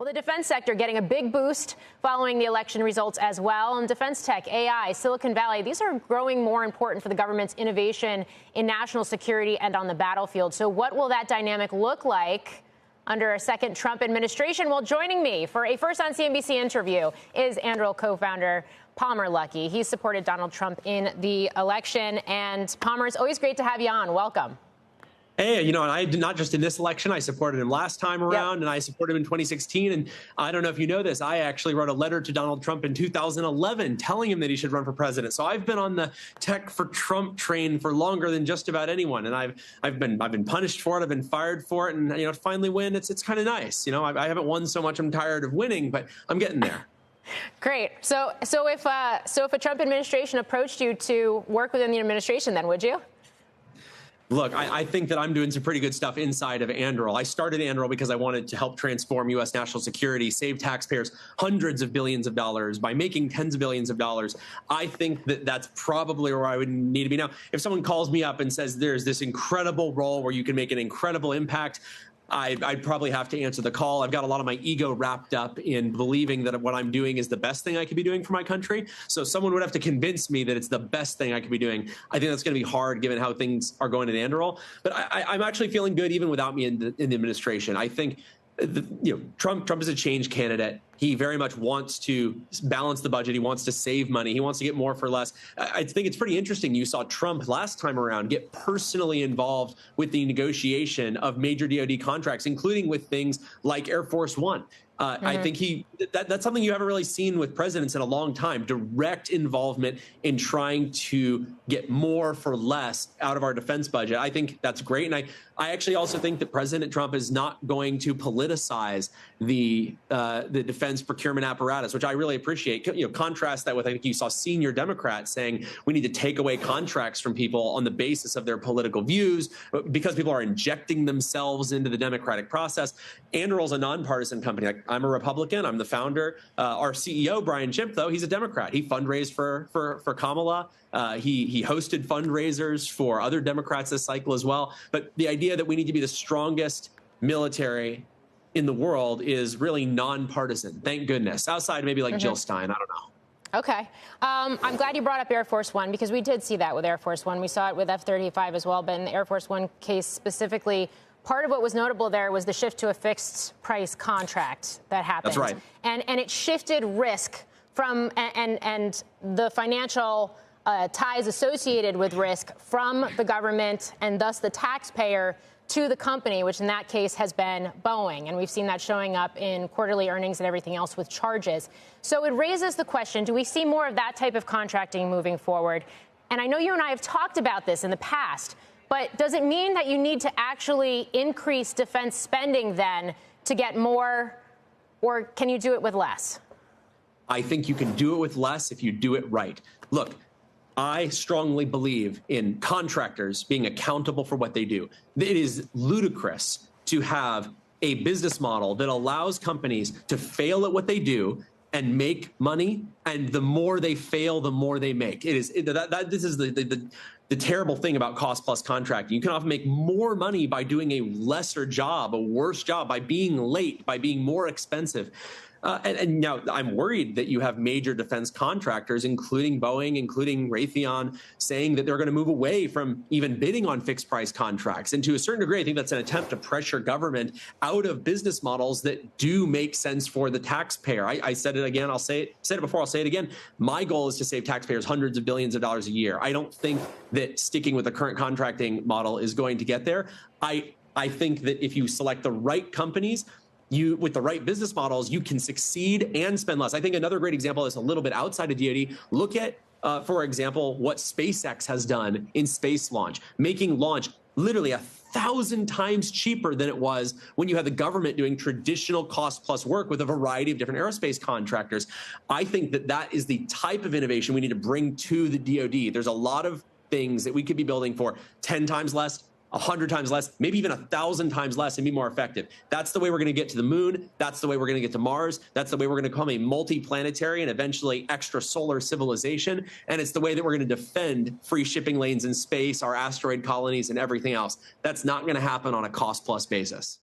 Well, the defense sector getting a big boost following the election results as well. And defense tech, AI, Silicon Valley, these are growing more important for the government's innovation in national security and on the battlefield. So what will that dynamic look like under a second Trump administration? Well, joining me for a First on CNBC interview is Anduril Co-Founder Palmer Lucky. He's supported Donald Trump in the election. And Palmer, it's always great to have you on. Welcome. Hey, and I did not just in this election. I supported him last time around, and I supported him in 2016. And I don't know if you know this, I actually wrote a letter to Donald Trump in 2011 telling him that he should run for president. So I've been on the tech for Trump train for longer than just about anyone, and I've been punished for it. I've been fired for it, and to finally win, it's kind of nice. I haven't won so much. I'm tired of winning, but I'm getting there. Great. So if a Trump administration approached you to work within the administration, then would you? Look, I think that I'm doing some pretty good stuff inside of Anduril. I started Anduril because I wanted to help transform U.S. national security, save taxpayers hundreds of billions of dollars by making tens of billions of dollars. I think that that's probably where I would need to be now. If someone calls me up and says there's this incredible role where you can make an incredible impact, I'd probably have to answer the call. I've got a lot of my ego wrapped up in believing that what I'm doing is the best thing I could be doing for my country. So someone would have to convince me that it's the best thing I could be doing. I think that's going to be hard given how things are going in Anduril. But I'm actually feeling good even without me in the administration. I think Trump is a change candidate. He very much wants to balance the budget. He wants to save money. He wants to get more for less. I think it's pretty interesting. You saw Trump last time around get personally involved with the negotiation of major DoD contracts, including with things like Air Force One. I think that's something you haven't really seen with presidents in a long time, direct involvement in trying to get more for less out of our defense budget. I think that's great. And I actually also think that President Trump is not going to politicize the defense procurement apparatus, which I really appreciate. Contrast that with, I think you saw senior Democrats saying we need to take away contracts from people on the basis of their political views because people are injecting themselves into the democratic process. Anduril is a nonpartisan company. I'm a Republican. I'm the founder. Our CEO, Brian Chimp, though, he's a Democrat. He fundraised for Kamala. He hosted fundraisers for other Democrats this cycle as well. But the idea that we need to be the strongest military in the world is really nonpartisan. Thank goodness. Outside maybe like Jill Stein. I don't know. Okay. I'm glad you brought up Air Force One because we did see that with Air Force One. We saw it with F-35 as well. But in the Air Force One case specifically, part of what was notable there was the shift to a fixed price contract that happened. That's right. And it shifted risk from and the financial ties associated with risk from the government and thus the taxpayer to the company, which in that case has been Boeing. And we've seen that showing up in quarterly earnings and everything else with charges. So it raises the question, do we see more of that type of contracting moving forward? And I know you and I have talked about this in the past, but does it mean that you need to actually increase defense spending then to get more, or can you do it with less? I think you can do it with less if you do it right. Look, I strongly believe in contractors being accountable for what they do. It is ludicrous to have a business model that allows companies to fail at what they do and make money, and the more they fail, the more they make. This is the terrible thing about cost plus contracting. You can often make more money by doing a lesser job, a worse job, by being late, by being more expensive. And now I'm worried that you have major defense contractors, including Boeing, including Raytheon, saying that they're going to move away from even bidding on fixed price contracts. And to a certain degree, I think that's an attempt to pressure government out of business models that do make sense for the taxpayer. I said it again. Said it before. I'll say it again. My goal is to save taxpayers hundreds of billions of dollars a year. I don't think that sticking with the current contracting model is going to get there. I think that if you select the right companies, with the right business models, you can succeed and spend less. I think another great example is a little bit outside of DoD. Look at, for example, what SpaceX has done in space launch, making launch literally 1,000 times cheaper than it was when you had the government doing traditional cost plus work with a variety of different aerospace contractors. I think that is the type of innovation we need to bring to the DoD. There's a lot of things that we could be building for 10 times less, 100 times less, maybe even 1,000 times less, and be more effective. That's the way we're going to get to the moon. That's the way we're going to get to Mars. That's the way we're going to become a multi-planetary and eventually extrasolar civilization. And it's the way that we're going to defend free shipping lanes in space, our asteroid colonies, and everything else. That's not going to happen on a cost-plus basis.